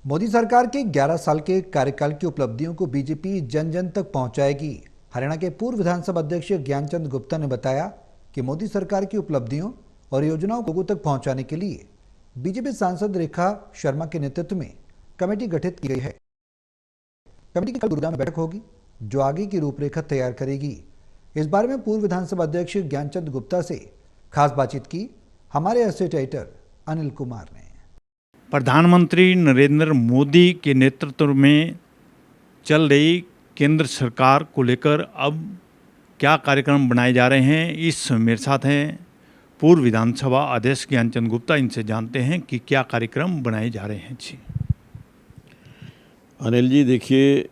मोदी सरकार के 11 साल के कार्यकाल की उपलब्धियों को बीजेपी जन जन तक पहुंचाएगी। हरियाणा के पूर्व विधानसभा अध्यक्ष ज्ञानचंद गुप्ता ने बताया कि मोदी सरकार की उपलब्धियों और योजनाओं को लोगों तक पहुंचाने के लिए बीजेपी सांसद रेखा शर्मा के नेतृत्व में कमेटी गठित की गई है। कमेटी की कल गुरुग्राम में बैठक होगी जो आगे की रूपरेखा तैयार करेगी। इस बारे में पूर्व विधानसभा अध्यक्ष ज्ञानचंद गुप्ता से खास बातचीत की हमारे एसोसिएट एडिटर अनिल कुमार ने। प्रधानमंत्री नरेंद्र मोदी के नेतृत्व में चल रही केंद्र सरकार को लेकर अब क्या कार्यक्रम बनाए जा रहे हैं, इस मेरे साथ हैं पूर्व विधानसभा अध्यक्ष ज्ञानचंद गुप्ता। इनसे जानते हैं कि क्या कार्यक्रम बनाए जा रहे हैं। जी अनिल जी, देखिए,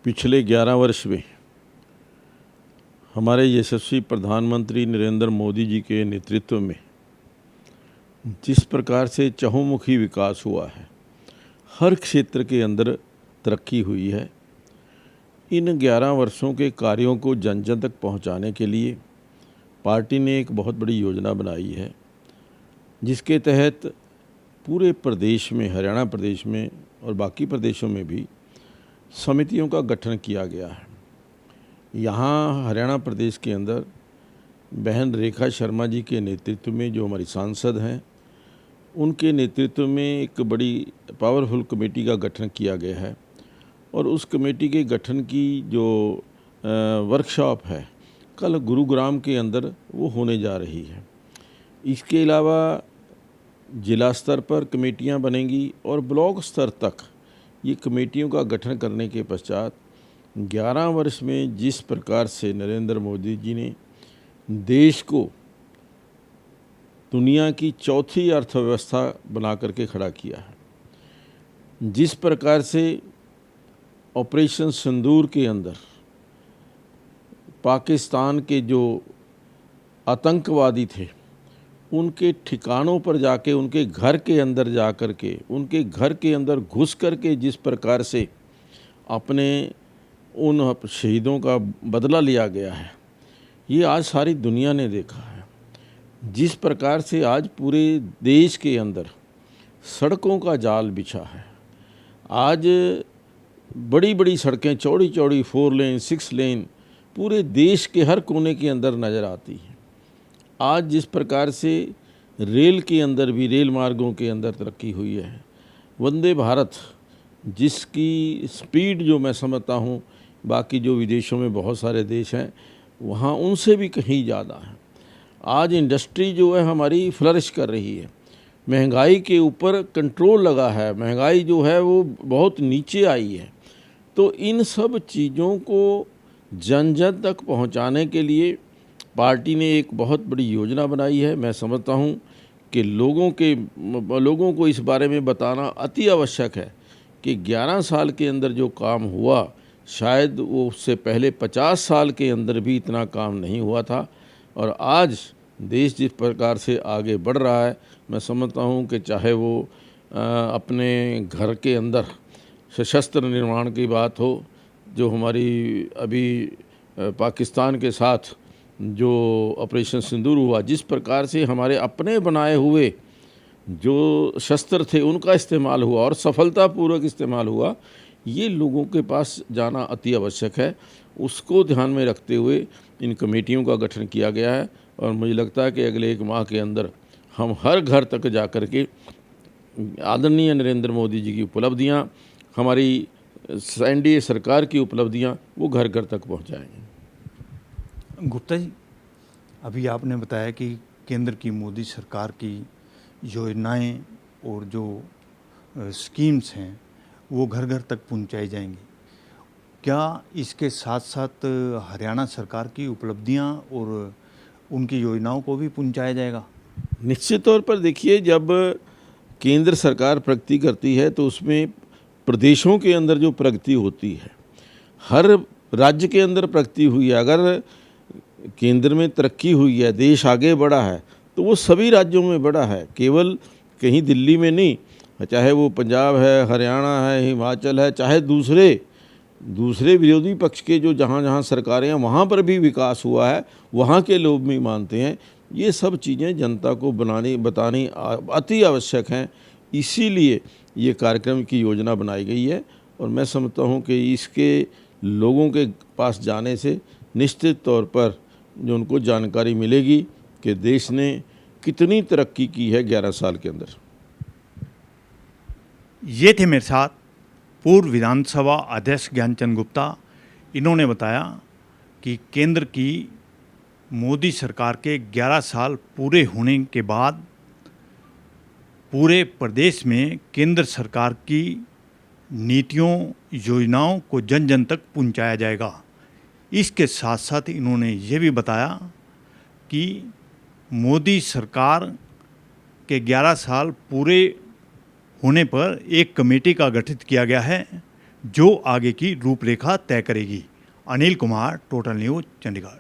पिछले 11 वर्ष में हमारे यशस्वी प्रधानमंत्री नरेंद्र मोदी जी के नेतृत्व में जिस प्रकार से चहुमुखी विकास हुआ है, हर क्षेत्र के अंदर तरक्की हुई है। इन 11 वर्षों के कार्यों को जन जन तक पहुंचाने के लिए पार्टी ने एक बहुत बड़ी योजना बनाई है, जिसके तहत पूरे प्रदेश में, हरियाणा प्रदेश में और बाकी प्रदेशों में भी समितियों का गठन किया गया है। यहाँ हरियाणा प्रदेश के अंदर बहन रेखा शर्मा जी के नेतृत्व में, जो हमारी सांसद हैं, उनके नेतृत्व में एक बड़ी पावरफुल कमेटी का गठन किया गया है और उस कमेटी के गठन की जो वर्कशॉप है कल गुरुग्राम के अंदर वो होने जा रही है। इसके अलावा जिला स्तर पर कमेटियां बनेंगी और ब्लॉक स्तर तक ये कमेटियों का गठन करने के पश्चात 11 वर्ष में जिस प्रकार से नरेंद्र मोदी जी ने देश को दुनिया की चौथी अर्थव्यवस्था बना करके खड़ा किया है, जिस प्रकार से ऑपरेशन सिंदूर के अंदर पाकिस्तान के जो आतंकवादी थे उनके ठिकानों पर जाके, उनके घर के अंदर जा कर के, उनके घर के अंदर घुस कर के जिस प्रकार से अपने उन शहीदों का बदला लिया गया है, ये आज सारी दुनिया ने देखा है। जिस प्रकार से आज पूरे देश के अंदर सड़कों का जाल बिछा है, आज बड़ी बड़ी सड़कें चौड़ी चौड़ी 4 लेन 6 लेन पूरे देश के हर कोने के अंदर नज़र आती हैं। आज जिस प्रकार से रेल के अंदर भी, रेल मार्गों के अंदर तरक्की हुई है, वंदे भारत जिसकी स्पीड जो मैं समझता हूँ बाकी जो विदेशों में बहुत सारे देश हैं वहाँ उनसे भी कहीं ज़्यादा है। आज इंडस्ट्री जो है हमारी फ्लरिश कर रही है, महंगाई के ऊपर कंट्रोल लगा है, महंगाई जो है वो बहुत नीचे आई है। तो इन सब चीज़ों को जन जन तक पहुंचाने के लिए पार्टी ने एक बहुत बड़ी योजना बनाई है। मैं समझता हूं कि लोगों को इस बारे में बताना अति आवश्यक है कि 11 साल के अंदर जो काम हुआ, शायद वो उससे पहले 50 साल के अंदर भी इतना काम नहीं हुआ था। और आज देश जिस प्रकार से आगे बढ़ रहा है, मैं समझता हूँ कि चाहे वो अपने घर के अंदर सशस्त्र निर्माण की बात हो, जो हमारी अभी पाकिस्तान के साथ जो ऑपरेशन सिंदूर हुआ, जिस प्रकार से हमारे अपने बनाए हुए जो शस्त्र थे उनका इस्तेमाल हुआ और सफलतापूर्वक इस्तेमाल हुआ, ये लोगों के पास जाना अति आवश्यक है। उसको ध्यान में रखते हुए इन कमेटियों का गठन किया गया है और मुझे लगता है कि अगले 1 माह के अंदर हम हर घर तक जा कर के आदरणीय नरेंद्र मोदी जी की उपलब्धियां, हमारी एनडीए सरकार की उपलब्धियां, वो घर घर तक पहुंचाएंगे। गुप्ता जी, अभी आपने बताया कि केंद्र की मोदी सरकार की योजनाएं और जो स्कीम्स हैं वो घर घर तक पहुंचाई जाएंगी। क्या इसके साथ साथ हरियाणा सरकार की उपलब्धियां और उनकी योजनाओं को भी पहुंचाया जाएगा? निश्चित तौर पर देखिए, जब केंद्र सरकार प्रगति करती है तो उसमें प्रदेशों के अंदर जो प्रगति होती है, हर राज्य के अंदर प्रगति हुई है। अगर केंद्र में तरक्की हुई है, देश आगे बढ़ा है, तो वो सभी राज्यों में बढ़ा है, केवल कहीं दिल्ली में नहीं। चाहे वो पंजाब है, हरियाणा है, हिमाचल है, चाहे दूसरे विरोधी पक्ष के जो जहाँ जहाँ सरकारें हैं वहाँ पर भी विकास हुआ है, वहाँ के लोग भी मानते हैं। ये सब चीज़ें जनता को बतानी अति आवश्यक हैं इसीलिए ये कार्यक्रम की योजना बनाई गई है और मैं समझता हूँ कि इसके लोगों के पास जाने से निश्चित तौर पर जो उनको जानकारी मिलेगी कि देश ने कितनी तरक्की की है 11 साल के अंदर। ये थे मेरे साथ पूर्व विधानसभा अध्यक्ष ज्ञानचंद गुप्ता। इन्होंने बताया कि केंद्र की मोदी सरकार के 11 साल पूरे होने के बाद पूरे प्रदेश में केंद्र सरकार की नीतियों योजनाओं को जन जन तक पहुंचाया जाएगा। इसके साथ साथ इन्होंने ये भी बताया कि मोदी सरकार के 11 साल पूरे होने पर एक कमेटी का गठित किया गया है जो आगे की रूपरेखा तय करेगी। Anil Kumar, total news, Chandigarh.